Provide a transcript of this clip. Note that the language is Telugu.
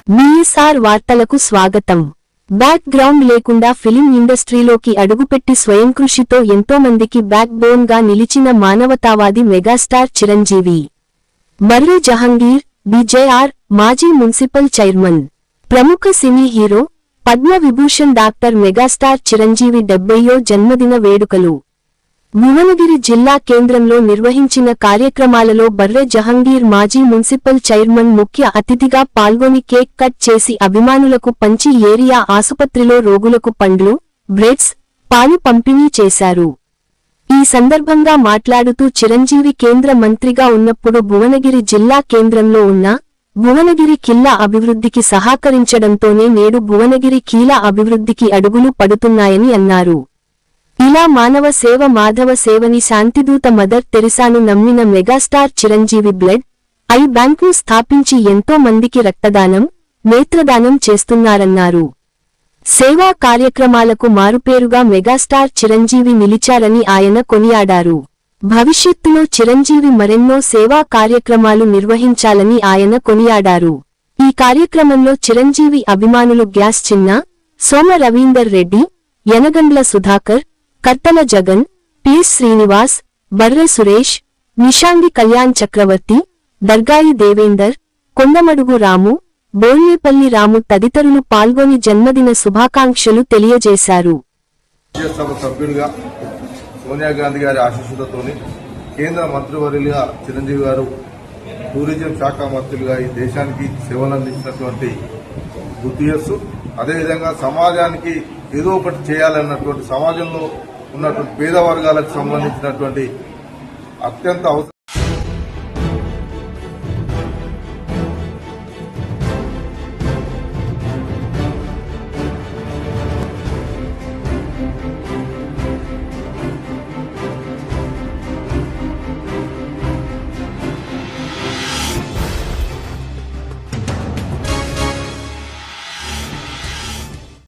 మీఎస్ఆర్ వార్తలకు స్వాగతం. బ్యాక్ గ్రౌండ్ లేకుండా ఫిలిం ఇండస్ట్రీలోకి అడుగుపెట్టి స్వయంకృషితో ఎంతోమందికి బ్యాక్ బోన్ గా నిలిచిన మానవతావాది మెగాస్టార్ చిరంజీవి. మర్రి జహంగీర్, బీజేఆర్, మాజీ మున్సిపల్ చైర్మన్, ప్రముఖ cine hero, Padma Vibhushan doctor megastar Chiranjeevi 70వ జన్మదిన వేడుకలు భువనగిరి జిల్లా కేంద్రంలో నిర్వహించిన కార్యక్రమాలలో బర్రె జహంగీర్ మాజీ మున్సిపల్ చైర్మన్ ముఖ్య అతిథిగా పాల్గొని కేక్ కట్ చేసి అభిమానులకు పంచి ఏరియా ఆసుపత్రిలో రోగులకు పండ్లు, బ్రెడ్స్, పాలు పంపిణీ చేశారు. ఈ సందర్భంగా మాట్లాడుతూ చిరంజీవి కేంద్ర మంత్రిగా ఉన్నప్పుడు భువనగిరి జిల్లా కేంద్రంలో ఉన్న భువనగిరి కిల్లా అభివృద్ధికి సహకరించడంతోనే నేడు భువనగిరి కీలా అభివృద్ధికి అడుగులు పడుతున్నాయని అన్నారు. ఇలా మానవ సేవ మాధవ సేవని శాంతిదూత మదర్ తెరిసాను నమ్మిన మెగాస్టార్ చిరంజీవి బ్లడ్, ఐ బ్యాంక్ను స్థాపించి ఎంతో మందికి రక్తదానం, నేత్రదానం చేస్తున్నారన్నారు. సేవా కార్యక్రమాలకు మారుపేరుగా మెగాస్టార్ చిరంజీవి నిలిచారని ఆయన కొనియాడారు. భవిష్యత్తులో చిరంజీవి మరెన్నో సేవా కార్యక్రమాలు నిర్వహించాలని ఆయన కొనియాడారు. ఈ కార్యక్రమంలో చిరంజీవి అభిమానులు గ్యాస్ చిన్న, సోమ రవీందర్ రెడ్డి, యనగండ్ల సుధాకర్, కట్టల జగన్, పిఎస్ శ్రీనివాస్, బర్రె సురేష్, నిషాంగి కళ్యాణ్ చక్రవర్తి, దర్గాయి దేవేందర్, కొండమడుగు రాము, బోర్లేపల్లి రాము తదితరులు పాల్గొని జన్మదిన శుభాకాంక్షలు తెలియజేశారు. సోనియా గాంధీ గారి ఆశీస్సులతో కేంద్ర మంత్రివర్యులుగా చిరంజీవి గారు టూరిజం శాఖ మంత్రులుగా ఈ దేశానికి సేవలందించినటువంటి గుర్తు చేస్తూ, అదేవిధంగా సమాజానికి ఏదో ఒకటి చేయాలన్నటువంటి సమాజంలో ఉన్నటువంటి పేద వర్గాలకు సంబంధించినటువంటి అత్యంత అవసరం